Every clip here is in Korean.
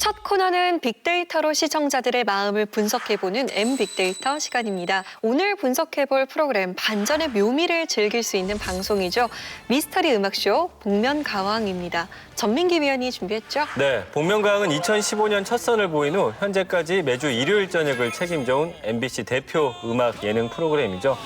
첫 코너는 빅데이터로 시청자들의 마음을 분석해보는 M빅데이터 시간입니다. 오늘 분석해볼 프로그램 반전의 묘미를 즐길 수 있는 방송이죠. 미스터리 음악쇼 복면가왕입니다. 전민기 위원이 준비했죠? 네, 복면가왕은 2015년 첫 선을 보인 후 현재까지 매주 일요일 저녁을 책임져온 MBC 대표 음악 예능 프로그램이죠.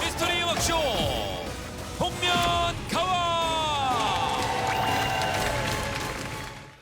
미스터리 음악쇼 복면가왕.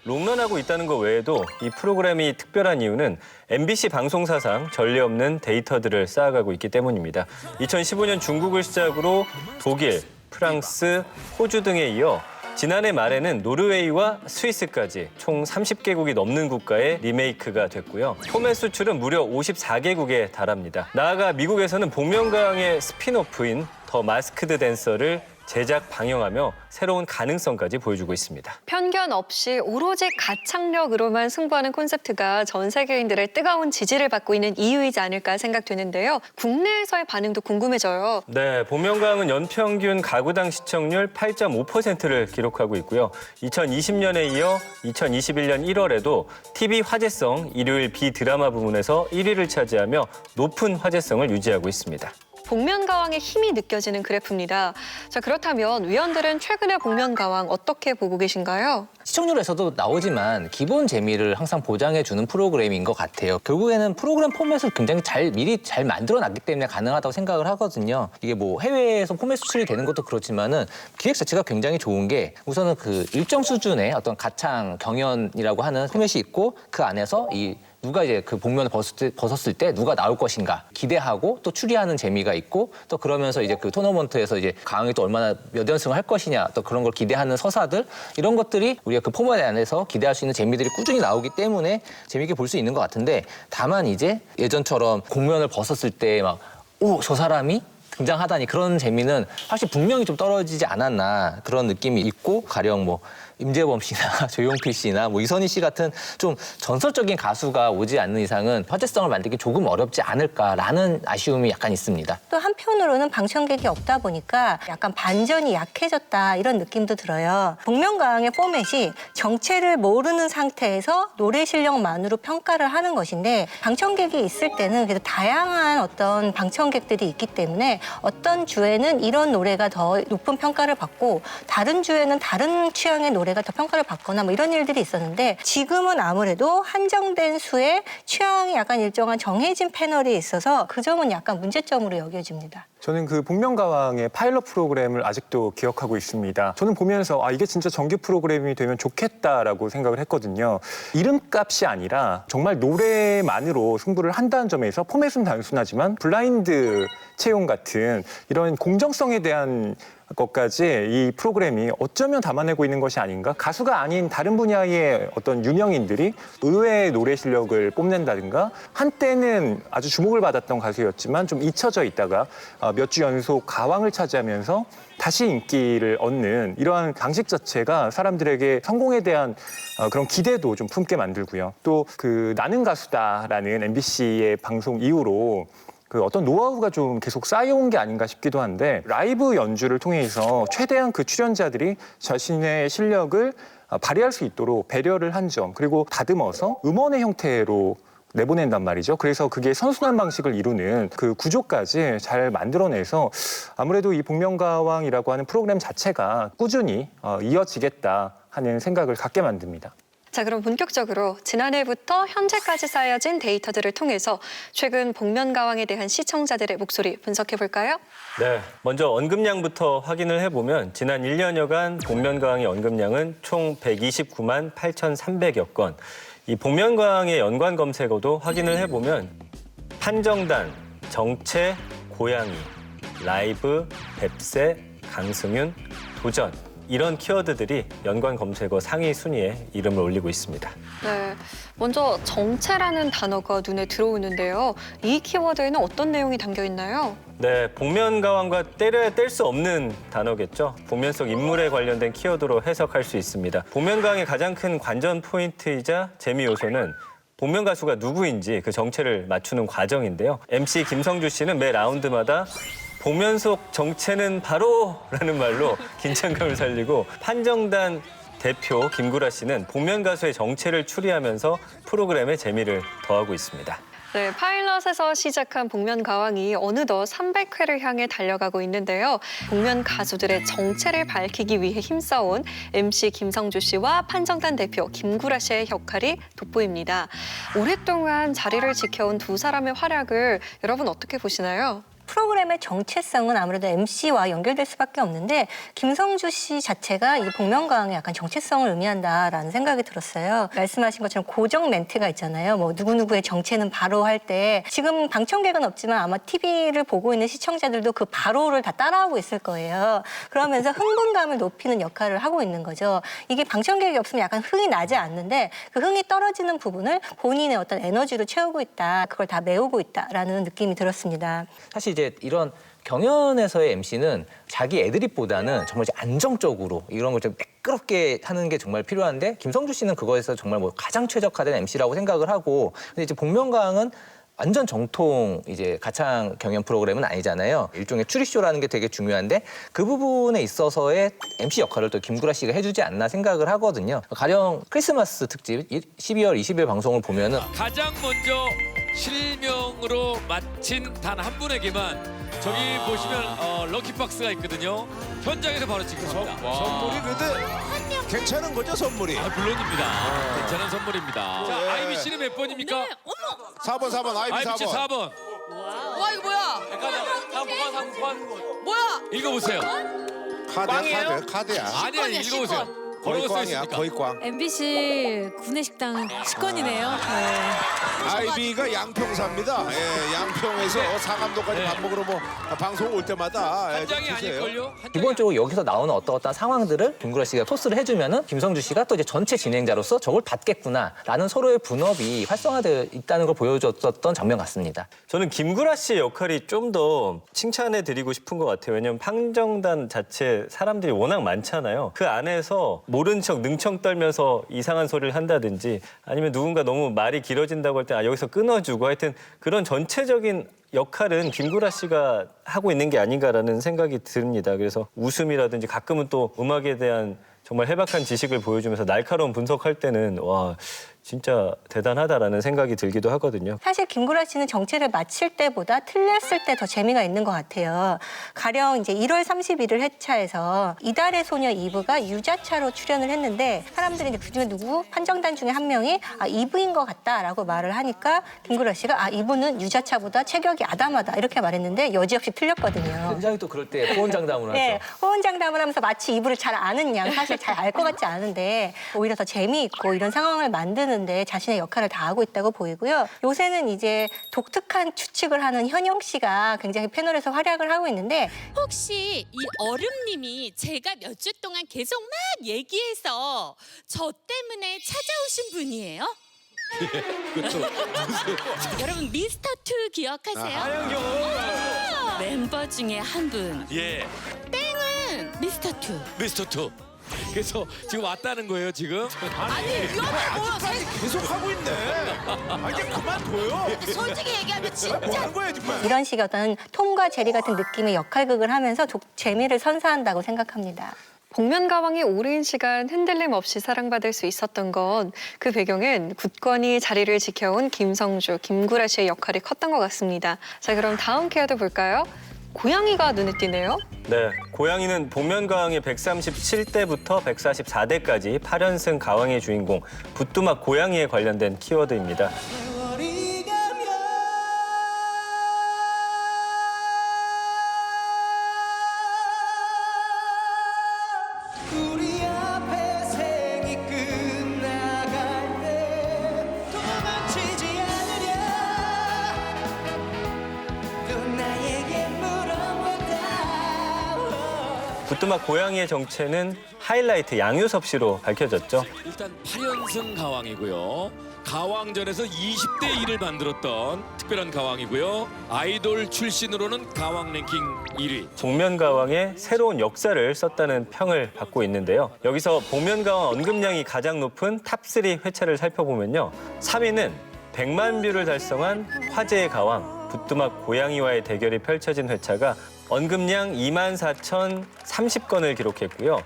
롱런하고 있다는 것 외에도 이 프로그램이 특별한 이유는 MBC 방송사상 전례 없는 데이터들을 쌓아가고 있기 때문입니다. 2015년 중국을 시작으로 독일, 프랑스, 호주 등에 이어 지난해 말에는 노르웨이와 스위스까지 총 30개국이 넘는 국가의 리메이크가 됐고요. 포맷 수출은 무려 54개국에 달합니다. 나아가 미국에서는 복면가왕의 스핀오프인 더 마스크드 댄서를 제작, 방영하며 새로운 가능성까지 보여주고 있습니다. 편견 없이 오로지 가창력으로만 승부하는 콘셉트가 전 세계인들의 뜨거운 지지를 받고 있는 이유이지 않을까 생각되는데요. 국내에서의 반응도 궁금해져요. 네, 복면가왕은 연평균 가구당 시청률 8.5%를 기록하고 있고요. 2020년에 이어 2021년 1월에도 TV 화제성 일요일 비드라마 부문에서 1위를 차지하며 높은 화제성을 유지하고 있습니다. 복면가왕의 힘이 느껴지는 그래프입니다. 자, 그렇다면 위원들은 최근의 복면가왕 어떻게 보고 계신가요? 시청률에서도 나오지만 기본 재미를 항상 보장해주는 프로그램인 것 같아요. 결국에는 프로그램 포맷을 굉장히 미리 잘 만들어놨기 때문에 가능하다고 생각을 하거든요. 이게 뭐 해외에서 포맷 수출이 되는 것도 그렇지만은 기획 자체가 굉장히 좋은 게 우선은 그 일정 수준의 어떤 가창, 경연이라고 하는 포맷이 있고 그 안에서 누가 이제 그 복면을 벗었을 때 누가 나올 것인가 기대하고 또 추리하는 재미가 있고 또 그러면서 이제 그 토너먼트에서 이제 강하게 또 얼마나 몇 연승을 할 것이냐 또 그런 걸 기대하는 서사들 이런 것들이 우리가 그 포맷 안에서 기대할 수 있는 재미들이 꾸준히 나오기 때문에 재미있게 볼 수 있는 것 같은데 다만 이제 예전처럼 복면을 벗었을 때 막 오, 저 사람이 등장하다니 그런 재미는 사실 분명히 좀 떨어지지 않았나 그런 느낌이 있고 가령 뭐 임재범 씨나 조용필 씨나 뭐 이선희 씨 같은 좀 전설적인 가수가 오지 않는 이상은 화제성을 만들기 조금 어렵지 않을까라는 아쉬움이 약간 있습니다. 또 한편으로는 방청객이 없다 보니까 약간 반전이 약해졌다 이런 느낌도 들어요. 복면가왕의 포맷이 정체를 모르는 상태에서 노래 실력만으로 평가를 하는 것인데 방청객이 있을 때는 그래도 다양한 어떤 방청객들이 있기 때문에 어떤 주에는 이런 노래가 더 높은 평가를 받고 다른 주에는 다른 취향의 노래가 더 평가를 받거나 뭐 이런 일들이 있었는데 지금은 아무래도 한정된 수의 취향이 약간 일정한 정해진 패널이 있어서 그 점은 약간 문제점으로 여겨집니다. 저는 그 복면가왕의 파일럿 프로그램을 아직도 기억하고 있습니다. 저는 보면서 이게 진짜 정규 프로그램이 되면 좋겠다라고 생각을 했거든요. 이름값이 아니라 정말 노래만으로 승부를 한다는 점에서 포맷은 단순하지만 블라인드 채용 같은 이런 공정성에 대한 것까지 이 프로그램이 어쩌면 담아내고 있는 것이 아닌가? 가수가 아닌 다른 분야의 어떤 유명인들이 의외의 노래 실력을 뽐낸다든가 한때는 아주 주목을 받았던 가수였지만 좀 잊혀져 있다가 몇 주 연속 가왕을 차지하면서 다시 인기를 얻는 이러한 방식 자체가 사람들에게 성공에 대한 그런 기대도 좀 품게 만들고요. 또 그 나는 가수다라는 MBC의 방송 이후로 그 어떤 노하우가 좀 계속 쌓여온 게 아닌가 싶기도 한데 라이브 연주를 통해서 최대한 그 출연자들이 자신의 실력을 발휘할 수 있도록 배려를 한 점 그리고 다듬어서 음원의 형태로 내보낸단 말이죠. 그래서 그게 선순환 방식을 이루는 그 구조까지 잘 만들어내서 아무래도 이 복면가왕이라고 하는 프로그램 자체가 꾸준히 이어지겠다 하는 생각을 갖게 만듭니다. 자, 그럼 본격적으로 지난해부터 현재까지 쌓여진 데이터들을 통해서 최근 복면가왕에 대한 시청자들의 목소리 분석해볼까요? 네, 먼저 언급량부터 확인을 해보면 지난 1년여간 복면가왕의 언급량은 총 129만 8,300여 건. 이 복면가왕의 연관 검색어도 확인을 해보면 한정단, 정체, 고양이, 라이브, 뱁새, 강승윤, 도전 이런 키워드들이 연관 검색어 상위 순위에 이름을 올리고 있습니다. 네, 먼저 정체라는 단어가 눈에 들어오는데요. 이 키워드에는 어떤 내용이 담겨 있나요? 네, 복면가왕과 때려야 뗄 수 없는 단어겠죠. 복면 속 인물에 관련된 키워드로 해석할 수 있습니다. 복면가왕의 가장 큰 관전 포인트이자 재미 요소는 복면 가수가 누구인지 그 정체를 맞추는 과정인데요. MC 김성주 씨는 매 라운드마다 복면 속 정체는 바로라는 말로 긴장감을 살리고 판정단 대표 김구라 씨는 복면 가수의 정체를 추리하면서 프로그램의 재미를 더하고 있습니다. 네, 파일럿에서 시작한 복면 가왕이 어느덧 300회를 향해 달려가고 있는데요. 복면 가수들의 정체를 밝히기 위해 힘써온 MC 김성주 씨와 판정단 대표 김구라 씨의 역할이 돋보입니다. 오랫동안 자리를 지켜온 두 사람의 활약을 여러분 어떻게 보시나요? 프로그램의 정체성은 아무래도 MC와 연결될 수밖에 없는데 김성주 씨 자체가 이 복면가왕의 약간 정체성을 의미한다라는 생각이 들었어요. 말씀하신 것처럼 고정 멘트가 있잖아요. 뭐 누구누구의 정체는 바로 할 때 지금 방청객은 없지만 아마 TV를 보고 있는 시청자들도 그 바로를 다 따라하고 있을 거예요. 그러면서 흥분감을 높이는 역할을 하고 있는 거죠. 이게 방청객이 없으면 약간 흥이 나지 않는데 그 흥이 떨어지는 부분을 본인의 어떤 에너지로 채우고 있다. 그걸 다 메우고 있다라는 느낌이 들었습니다. 사실 이제 이런 경연에서의 MC는 자기 애드립보다는 정말 이제 안정적으로 이런 걸 좀 매끄럽게 하는 게 정말 필요한데 김성주 씨는 그거에서 정말 뭐 가장 최적화된 MC라고 생각을 하고 근데 이제 복면가왕은 완전 정통 이제 가창 경연 프로그램은 아니잖아요. 일종의 추리쇼라는 게 되게 중요한데 그 부분에 있어서의 MC 역할을 또 김구라 씨가 해주지 않나 생각을 하거든요. 가령 크리스마스 특집 12월 20일 방송을 보면은 가장 먼저 실명으로 마친 단 한 분에게만 저기 보시면 럭키박스가 있거든요. 현장에서 바로 지급합니다. 선물이 근데 괜찮은 거죠, 선물이? 물론입니다. 괜찮은 선물입니다. 자, 아이비 씨는 몇 번입니까? 네, 어머! 4번, 아이비 아이비 씨 4번. 4번. 와 이거 뭐야? 상권. 뭐야? 읽어보세요. 카드야. 아니, 읽어보세요. 거의 뭐라고 꽝이야, 써있습니까? 거의 꽝. MBC 구내식당 식권이네요. 네. 아이비가 양평사입니다. 예, 양평에서 상암동까지 네. 밥 먹으러 뭐 방송 올 때마다 한 장이 좀 주세요. 아닐걸요? 한 장이 기본적으로 여기서 나오는 어떤 상황들을 김구라 씨가 토스를 해주면은 김성주 씨가 또 이제 전체 진행자로서 저걸 받겠구나라는 서로의 분업이 활성화되어 있다는 걸 보여줬었던 장면 같습니다. 저는 김구라 씨의 역할이 좀 더 칭찬해드리고 싶은 것 같아요. 왜냐하면 판정단 자체 사람들이 워낙 많잖아요. 그 안에서 모른 척 능청 떨면서 이상한 소리를 한다든지 아니면 누군가 너무 말이 길어진다고 할 때 여기서 끊어주고 하여튼 그런 전체적인 역할은 김구라 씨가 하고 있는 게 아닌가라는 생각이 듭니다. 그래서 웃음이라든지 가끔은 또 음악에 대한 정말 해박한 지식을 보여주면서 날카로운 분석할 때는 와 진짜 대단하다라는 생각이 들기도 하거든요. 사실 김구라 씨는 정체를 맞힐 때보다 틀렸을 때 더 재미가 있는 것 같아요. 가령 이제 1월 31일 회차에서 이달의 소녀 이브가 유자차로 출연을 했는데 사람들이 이제 그중에 누구 판정단 중에 한 명이 이브인 것 같다라고 말을 하니까 김구라 씨가 이브는 유자차보다 체격이 아담하다 이렇게 말했는데 여지없이 틀렸거든요. 굉장히 또 그럴 때 호언장담을 하죠. 네, 호언장담을 하면서 마치 이브를 잘 아는 양 사실 잘 알 것 같지 않은데 오히려 더 재미있고 이런 상황을 만드는데 자신의 역할을 다하고 있다고 보이고요. 요새는 이제 독특한 추측을 하는 현영 씨가 굉장히 패널에서 활약을 하고 있는데 혹시 이 얼음님이 제가 몇 주 동안 계속 막 얘기해서 저 때문에 찾아오신 분이에요? 그렇죠. 여러분 미스터 투 기억하세요? 멤버 중에 한 분. 예, 땡은 미스터 투. 미스터 투. 그래서 지금 왔다는 거예요, 지금? 아니 위험해 뭐야? 계속 하고 있네. 이제 그만둬요. 솔직히 얘기하면 진짜 뭐 하는 거야, 정말. 이런 식의 어떤 톰과 제리 같은 느낌의 역할극을 하면서 재미를 선사한다고 생각합니다. 복면가왕이 오랜 시간 흔들림 없이 사랑받을 수 있었던 건 그 배경엔 굳건히 자리를 지켜온 김성주, 김구라 씨의 역할이 컸던 것 같습니다. 자, 그럼 다음 키워드 볼까요? 고양이가 눈에 띄네요. 네, 고양이는 복면가왕의 137대부터 144대까지 8연승 가왕의 주인공 부뚜막 고양이에 관련된 키워드입니다. 부뚜막 고양이의 정체는 하이라이트 양유섭 씨로 밝혀졌죠. 일단 8연승 가왕이고요. 가왕전에서 20대 1을 만들었던 특별한 가왕이고요. 아이돌 출신으로는 가왕 랭킹 1위. 복면가왕의 새로운 역사를 썼다는 평을 받고 있는데요. 여기서 복면가왕 언급량이 가장 높은 탑3 회차를 살펴보면요. 3위는 100만 뷰를 달성한 화제의 가왕, 부뚜막 고양이와의 대결이 펼쳐진 회차가 언급량 24,030건을 기록했고요.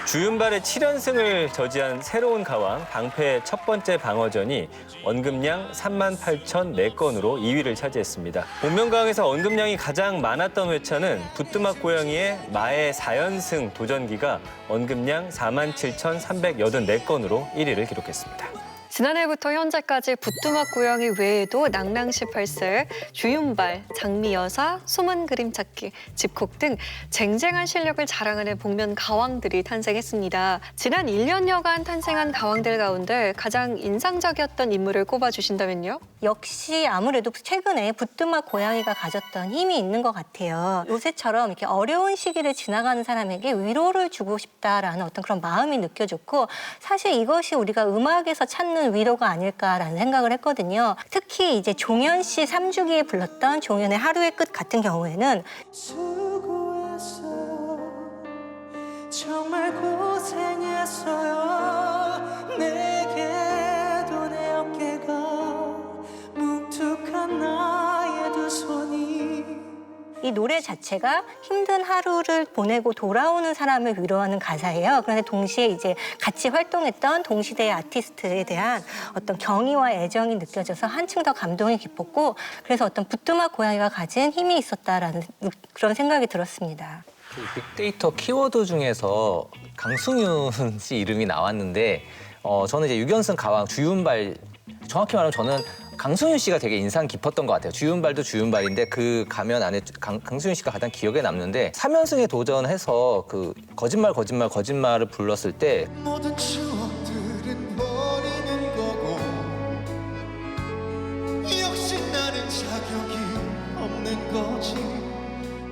주윤발의 7연승을 저지한 새로운 가왕, 방패의 첫 번째 방어전이 언급량 38,004건으로 2위를 차지했습니다. 복면가왕에서 언급량이 가장 많았던 회차는 부뚜막 고양이의 마의 4연승 도전기가 언급량 47,384건으로 1위를 기록했습니다. 지난해부터 현재까지 부뚜막 고양이 외에도 낭랑 18세, 주윤발, 장미여사, 숨은 그림 찾기, 집콕 등 쟁쟁한 실력을 자랑하는 복면 가왕들이 탄생했습니다. 지난 1년여간 탄생한 가왕들 가운데 가장 인상적이었던 인물을 꼽아주신다면요? 역시 아무래도 최근에 부뚜막 고양이가 가졌던 힘이 있는 것 같아요. 요새처럼 이렇게 어려운 시기를 지나가는 사람에게 위로를 주고 싶다라는 어떤 그런 마음이 느껴졌고, 사실 이것이 우리가 음악에서 찾는 위로가 아닐까라는 생각을 했거든요. 특히 이제 종현 씨 3주기에 불렀던 종현의 하루의 끝 같은 경우에는 수고했어요. 정말 고생했어요. 내게도 내 어깨가 뭉툭한 나의 두 손이. 이 노래 자체가 힘든 하루를 보내고 돌아오는 사람을 위로하는 가사예요. 그런데 동시에 이제 같이 활동했던 동시대의 아티스트에 대한 어떤 경의와 애정이 느껴져서 한층 더 감동이 깊었고, 그래서 어떤 부뚜막 고양이가 가진 힘이 있었다라는 그런 생각이 들었습니다. 빅데이터 키워드 중에서 강승윤 씨 이름이 나왔는데 저는 이제 6연승 가왕 주윤발, 정확히 말하면 저는 강승윤 씨가 되게 인상 깊었던 것 같아요. 주윤발도 주윤발인데 그 가면 안에 강승윤 씨가 가장 기억에 남는데 3연승에 도전해서 그 거짓말을 불렀을 때 모든 추억들은 버리는 거고 역시 나는 자격이 없는 거지.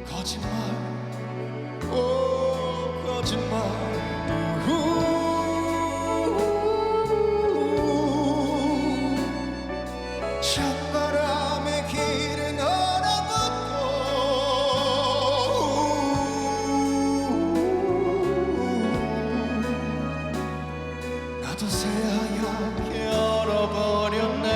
거짓말, 오 거짓말. 첫바람의 길은 얼어붙고 나도 새하얗게 얼어버렸네.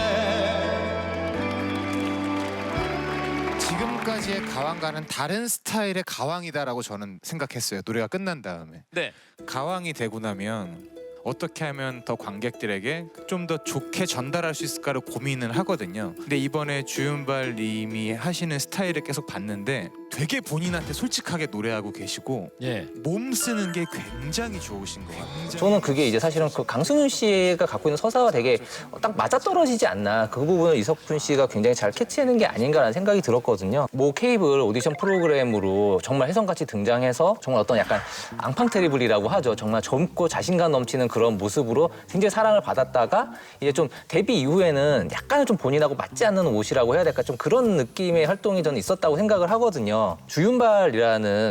지금까지의 가왕과는 다른 스타일의 가왕이다라고 저는 생각했어요. 노래가 끝난 다음에. 네. 가왕이 되고 나면 어떻게 하면 더 관객들에게 좀 더 좋게 전달할 수 있을까를 고민을 하거든요. 근데 이번에 주윤발 님이 하시는 스타일을 계속 봤는데 되게 본인한테 솔직하게 노래하고 계시고 예. 몸 쓰는 게 굉장히 좋으신 것 같아요. 저는 그게 이제 사실은 그 강승윤 씨가 갖고 있는 서사와 되게 딱 맞아떨어지지 않나, 그 부분을 이석훈 씨가 굉장히 잘 캐치하는 게 아닌가라는 생각이 들었거든요. 모 케이블 오디션 프로그램으로 정말 혜성같이 등장해서 정말 어떤 약간 앙팡 테리블이라고 하죠. 정말 젊고 자신감 넘치는 그런 모습으로 굉장히 사랑을 받았다가 이제 좀 데뷔 이후에는 약간은 좀 본인하고 맞지 않는 옷이라고 해야 될까, 좀 그런 느낌의 활동이 저는 있었다고 생각을 하거든요. 주윤발의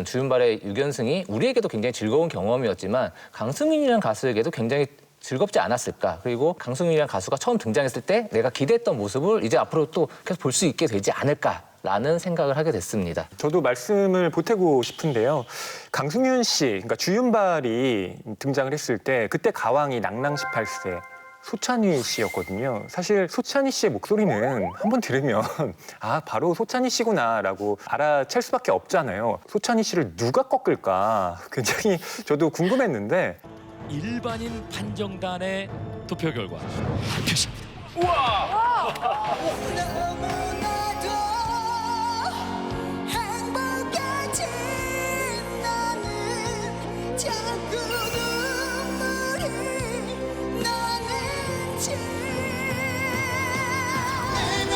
6연승이 우리에게도 굉장히 즐거운 경험이었지만 강승윤이라는 가수에게도 굉장히 즐겁지 않았을까. 그리고 강승윤이라는 가수가 처음 등장했을 때 내가 기대했던 모습을 이제 앞으로 또 계속 볼 수 있게 되지 않을까라는 생각을 하게 됐습니다. 저도 말씀을 보태고 싶은데요. 강승윤 씨, 그러니까 주윤발이 등장을 했을 때 그때 가왕이 낭랑 18세. 소찬휘 씨였거든요. 사실 소찬휘 씨의 목소리는 한번 들으면 아 바로 소찬휘 씨구나라고 알아챌 수밖에 없잖아요. 소찬휘 씨를 누가 꺾을까 굉장히 저도 궁금했는데 일반인 판정단의 투표 결과 발표식입니다. 너무나도 행복해진 나는 자꾸 눈물이 나는지. 내가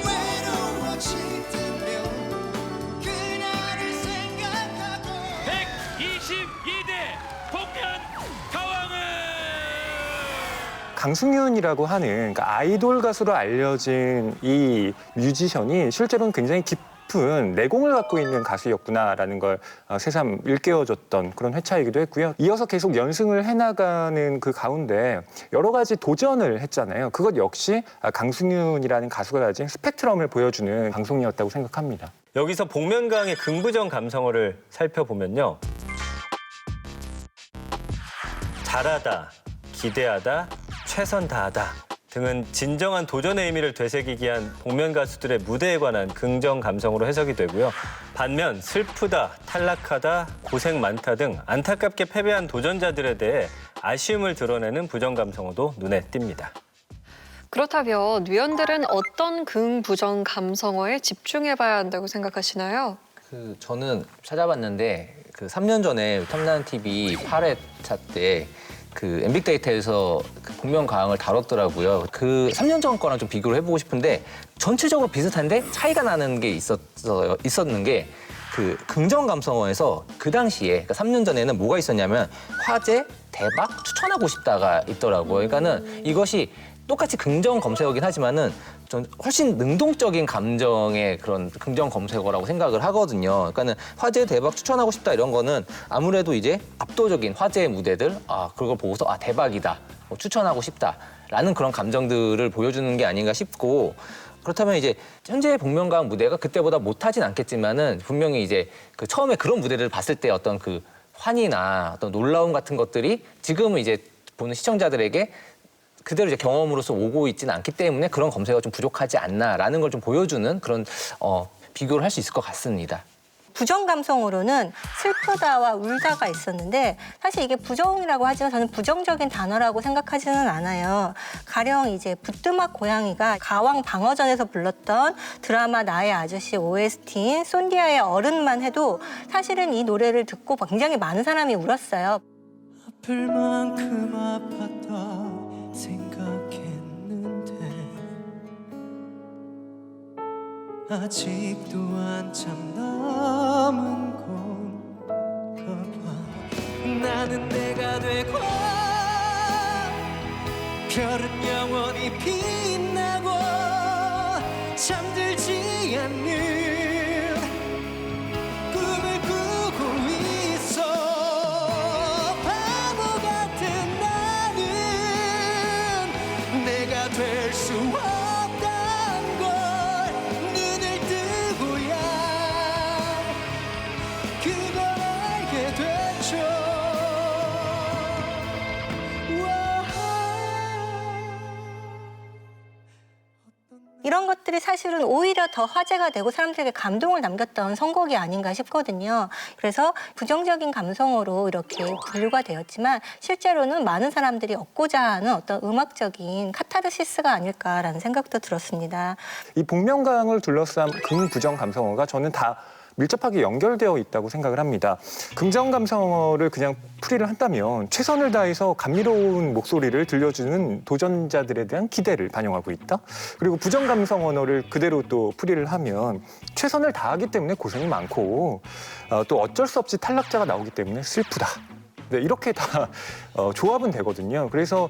외로워질 때면 그날을 생각하고 122대 복면 가왕은 강승윤이라고 하는 그러니까 아이돌 가수로 알려진 이 뮤지션이 실제로는 굉장히 깊은 내공을 갖고 있는 가수였구나라는 걸 새삼 일깨워줬던 그런 회차이기도 했고요. 이어서 계속 연승을 해나가는 그 가운데 여러 가지 도전을 했잖아요. 그것 역시 강승윤이라는 가수가 가진 스펙트럼을 보여주는 방송이었다고 생각합니다. 여기서 복면가왕의 긍부정 감성어를 살펴보면요. 잘하다, 기대하다, 최선 다하다 등은 진정한 도전의 의미를 되새기기 위한 복면 가수들의 무대에 관한 긍정 감성으로 해석이 되고요. 반면 슬프다, 탈락하다, 고생 많다 등 안타깝게 패배한 도전자들에 대해 아쉬움을 드러내는 부정 감성어도 눈에 띕니다. 그렇다면 위원들은 어떤 긍부정 감성어에 집중해봐야 한다고 생각하시나요? 저는 찾아봤는데 3년 전에 탐나는 TV 8회차 때 엠빅데이터에서 복면가왕을 다뤘더라고요. 3년 전 거랑 좀 비교를 해보고 싶은데 전체적으로 비슷한데 차이가 나는 게 있었는 게 긍정 감성어에서 그 당시에 3년 전에는 뭐가 있었냐면 화제, 대박, 추천하고 싶다가 있더라고요. 그러니까는 이것이 똑같이 긍정 검색어긴 하지만은 전 훨씬 능동적인 감정의 그런 긍정 검색어라고 생각을 하거든요. 그러니까는 화제, 대박, 추천하고 싶다 이런 거는 아무래도 이제 압도적인 화제의 무대들, 그걸 보고서 대박이다, 추천하고 싶다라는 그런 감정들을 보여주는 게 아닌가 싶고, 그렇다면 이제 현재 복면가왕 무대가 그때보다 못하진 않겠지만은 분명히 이제 처음에 그런 무대를 봤을 때 어떤 환희나 어떤 놀라움 같은 것들이 지금은 이제 보는 시청자들에게 그대로 이제 경험으로서 오고 있지는 않기 때문에 그런 검색어가 좀 부족하지 않나라는 걸 좀 보여주는 그런 비교를 할 수 있을 것 같습니다. 부정 감성으로는 슬프다와 울다가 있었는데 사실 이게 부정이라고 하지만 저는 부정적인 단어라고 생각하지는 않아요. 가령 이제 부뚜막 고양이가 가왕 방어전에서 불렀던 드라마 나의 아저씨 OST인 쏜디아의 어른만 해도 사실은 이 노래를 듣고 굉장히 많은 사람이 울었어요. 아플 만큼 아팠다 생각했는데 아직도 한참 남은 건가 봐. 나는 내가 되고 별은 영원히 빛나고 잠들지 않는 꿈을 꾸고 있어. 바보 같은 나는 내가 될 수 없단 걸 눈을 뜨고야 그걸 알게 됐죠. 이런 것들이 사실은 오히려 더 화제가 되고 사람들에게 감동을 남겼던 선곡이 아닌가 싶거든요. 그래서 부정적인 감성으로 이렇게 분류가 되었지만 실제로는 많은 사람들이 얻고자 하는 어떤 음악적인 카타르시스가 아닐까라는 생각도 들었습니다. 이 복면가왕을 둘러싼 긍부정 감성어가 저는 다 밀접하게 연결되어 있다고 생각을 합니다. 긍정 감성어를 그냥 풀이를 한다면 최선을 다해서 감미로운 목소리를 들려주는 도전자들에 대한 기대를 반영하고 있다. 그리고 부정 감성 언어를 그대로 또 풀이를 하면 최선을 다하기 때문에 고생이 많고 또 어쩔 수 없이 탈락자가 나오기 때문에 슬프다. 네, 이렇게 다 조합은 되거든요. 그래서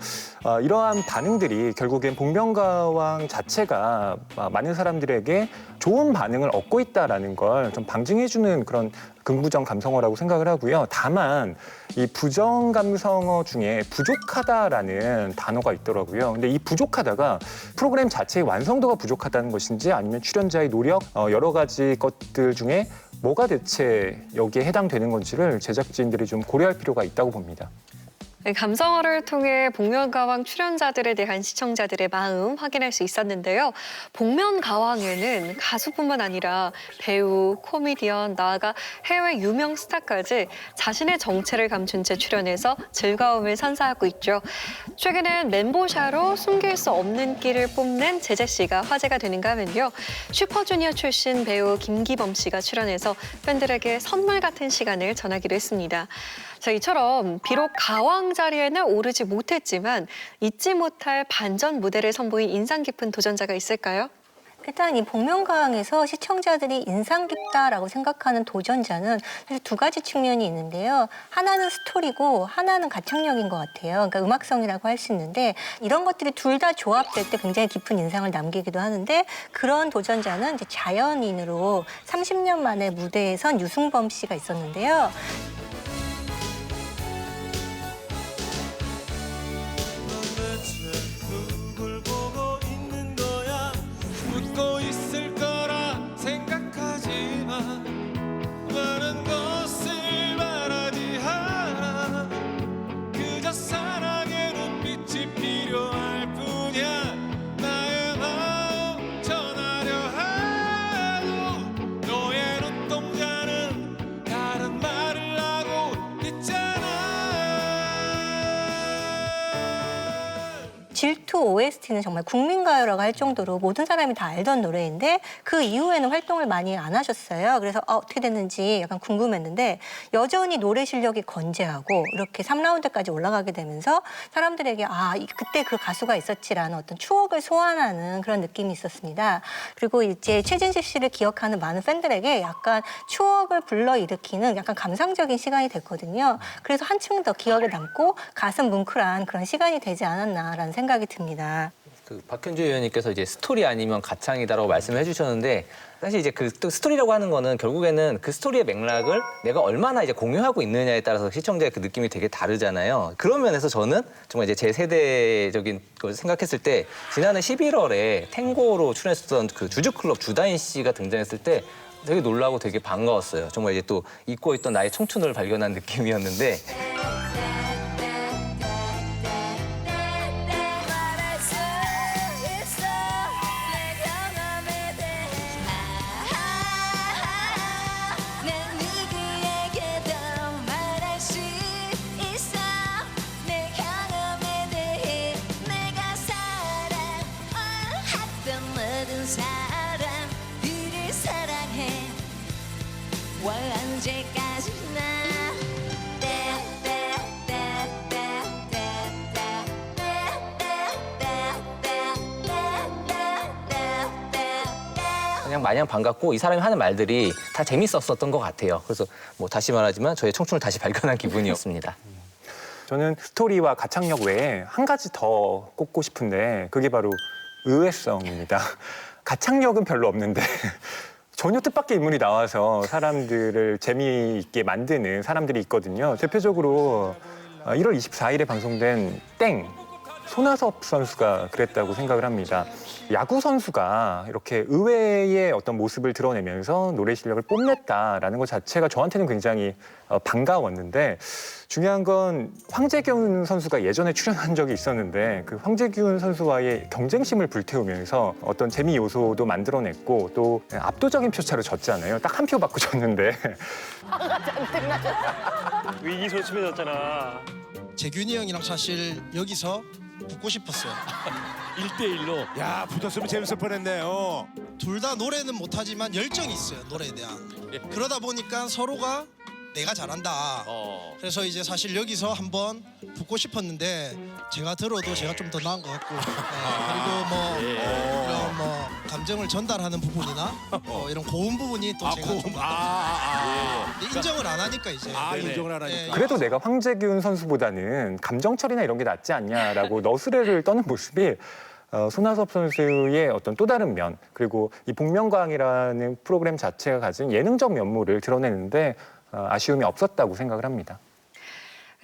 이러한 반응들이 결국엔 복면가왕 자체가 많은 사람들에게 좋은 반응을 얻고 있다라는 걸 좀 방증해주는 그런 긍부정 감성어라고 생각을 하고요. 다만 이 부정 감성어 중에 부족하다라는 단어가 있더라고요. 근데 이 부족하다가 프로그램 자체의 완성도가 부족하다는 것인지 아니면 출연자의 노력, 여러 가지 것들 중에 뭐가 대체 여기에 해당되는 건지를 제작진들이 좀 고려할 필요가 있다고 봅니다. 감성어를 통해 복면가왕 출연자들에 대한 시청자들의 마음 확인할 수 있었는데요. 복면가왕에는 가수뿐만 아니라 배우, 코미디언, 나아가 해외 유명 스타까지 자신의 정체를 감춘 채 출연해서 즐거움을 선사하고 있죠. 최근엔 멘보샤로 숨길 수 없는 끼를 뽐낸 제재 씨가 화제가 되는가 하면요. 슈퍼주니어 출신 배우 김기범 씨가 출연해서 팬들에게 선물 같은 시간을 전하기도 했습니다. 자, 이처럼 비록 가왕 자리에는 오르지 못했지만 잊지 못할 반전 무대를 선보인 인상 깊은 도전자가 있을까요? 일단 이 복면가왕에서 시청자들이 인상 깊다라고 생각하는 도전자는 사실 두 가지 측면이 있는데요. 하나는 스토리고 하나는 가창력인 것 같아요. 그러니까 음악성이라고 할 수 있는데 이런 것들이 둘 다 조합될 때 굉장히 깊은 인상을 남기기도 하는데 그런 도전자는 이제 자연인으로 30년 만에 무대에 선 유승범 씨가 있었는데요. 누굴 보고 있는 거야 웃고 있을 거라 생각하지만 많은 것을 바라지 않아 그저 사랑의 눈빛이 필요할 뿐이야 나의 마음 전하려 하고 너의 눈동자는 다른 말을 하고 있잖아 질투 OST는 정말 국민가요라고 할 정도로 모든 사람이 다 알던 노래인데 그 이후에는 활동을 많이 안 하셨어요. 그래서 어떻게 됐는지 약간 궁금했는데 여전히 노래 실력이 건재하고 이렇게 3라운드까지 올라가게 되면서 사람들에게 그때 그 가수가 있었지라는 어떤 추억을 소환하는 그런 느낌이 있었습니다. 그리고 이제 최진실 씨를 기억하는 많은 팬들에게 약간 추억을 불러일으키는 약간 감상적인 시간이 됐거든요. 그래서 한층 더 기억에 남고 가슴 뭉클한 그런 시간이 되지 않았나라는 생각이 듭니다. 그 박현주 의원님께서 이제 스토리 아니면 가창이다라고 말씀을 해주셨는데 사실 이제 그 스토리라고 하는 거는 결국에는 그 스토리의 맥락을 내가 얼마나 이제 공유하고 있느냐에 따라서 시청자의 그 느낌이 되게 다르잖아요. 그런 면에서 저는 정말 이제 제 세대적인 걸 생각했을 때 지난해 11월에 탱고로 출연했었던 그 주주클럽 주다인 씨가 등장했을 때 되게 놀라고 되게 반가웠어요. 정말 이제 또 잊고 있던 나의 청춘을 발견한 느낌이었는데. 그냥 마냥 반갑고 이 사람이 하는 말들이 다 재밌었었던 것 같아요. 그래서 뭐 다시 말하지만 저의 청춘을 다시 발견한 기분이었습니다. 저는 스토리와 가창력 외에 한 가지 더 꼽고 싶은데 그게 바로 의외성입니다. 가창력은 별로 없는데 전혀 뜻밖의 인물이 나와서 사람들을 재미있게 만드는 사람들이 있거든요. 대표적으로 1월 24일에 방송된 땡! 손아섭 선수가 그랬다고 생각을 합니다. 야구 선수가 이렇게 의외의 어떤 모습을 드러내면서 노래 실력을 뽐냈다라는 것 자체가 저한테는 굉장히 반가웠는데 중요한 건 황재균 선수가 예전에 출연한 적이 있었는데 그 황재균 선수와의 경쟁심을 불태우면서 어떤 재미 요소도 만들어냈고 또 압도적인 표차로 졌잖아요. 딱 한 표 받고 졌는데 위기소침해졌잖아. 재균이 형이랑 사실 여기서 붙고 싶었어요. 1대1로. 야 붙었으면 재밌을 뻔했네요. 둘 다 노래는 못하지만 열정이 있어요. 노래에 대한. 그러다 보니까 서로가 내가 잘한다. 그래서 이제 사실 여기서 한번 붙고 싶었는데 제가 들어도 제가 좀 더 나은 것 같고 그리고 이런 감정을 전달하는 부분이나 이런 고음 부분이 또 제가 좀 인정을 안 하니까 이제 인정을 안 하니까. 그래도 내가 황재균 선수보다는 감정 처리나 이런 게 낫지 않냐라고 너스레를 떠는 모습이 손아섭 선수의 어떤 또 다른 면 그리고 이 복면가왕이라는 프로그램 자체가 가진 예능적 면모를 드러내는데 아쉬움이 없었다고 생각을 합니다.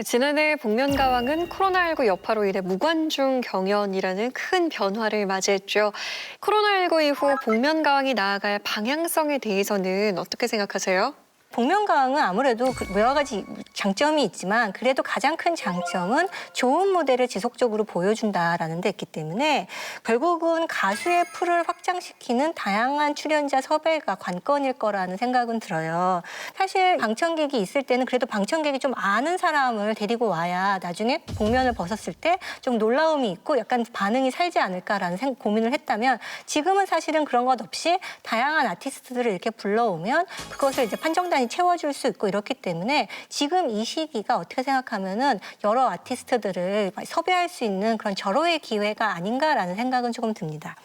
지난해 복면가왕은 코로나19 여파로 인해 무관중 경연이라는 큰 변화를 맞이했죠. 코로나19 이후 복면가왕이 나아갈 방향성에 대해서는 어떻게 생각하세요? 복면가왕은 아무래도 여러 가지 장점이 있지만 그래도 가장 큰 장점은 좋은 무대를 지속적으로 보여준다라는 데 있기 때문에 결국은 가수의 풀을 확장시키는 다양한 출연자 섭외가 관건일 거라는 생각은 들어요. 사실 방청객이 있을 때는 그래도 방청객이 좀 아는 사람을 데리고 와야 나중에 복면을 벗었을 때 좀 놀라움이 있고 약간 반응이 살지 않을까라는 고민을 했다면 지금은 사실은 그런 것 없이 다양한 아티스트들을 이렇게 불러오면 그것을 이제 판정단이 채워줄 수 있고 이렇기 때문에 지금 이 시기가 어떻게 생각하면은 여러 아티스트들을 섭외할 수 있는 그런 절호의 기회가 아닌가라는 생각은 조금 듭니다.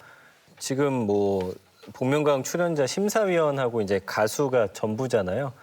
지금 뭐 복면가왕 출연자 심사위원하고 이제 가수가 전부잖아요.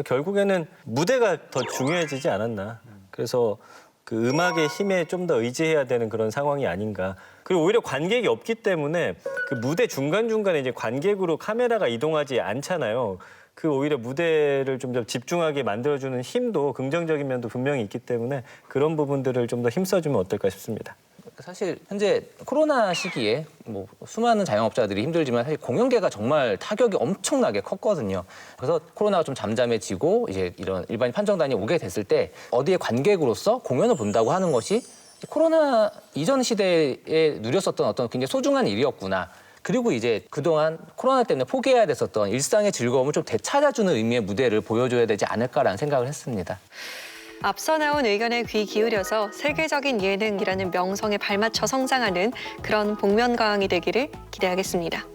결국에는 무대가 더 중요해지지 않았나. 그래서 그 음악의 힘에 좀 더 의지해야 되는 그런 상황이 아닌가. 그리고 오히려 관객이 없기 때문에 그 무대 중간중간에 이제 관객으로 카메라가 이동하지 않잖아요. 그 오히려 무대를 좀 더 집중하게 만들어주는 힘도 긍정적인 면도 분명히 있기 때문에 그런 부분들을 좀 더 힘써주면 어떨까 싶습니다. 사실 현재 코로나 시기에 뭐 수많은 자영업자들이 힘들지만 사실 공연계가 정말 타격이 엄청나게 컸거든요. 그래서 코로나가 좀 잠잠해지고 이제 이런 일반인 판정단이 오게 됐을 때 어디에 관객으로서 공연을 본다고 하는 것이 코로나 이전 시대에 누렸었던 어떤 굉장히 소중한 일이었구나. 그리고 이제 그동안 코로나 때문에 포기해야 됐었던 일상의 즐거움을 좀 되찾아주는 의미의 무대를 보여줘야 되지 않을까라는 생각을 했습니다. 앞서 나온 의견에 귀 기울여서 세계적인 예능이라는 명성에 발맞춰 성장하는 그런 복면가왕이 되기를 기대하겠습니다.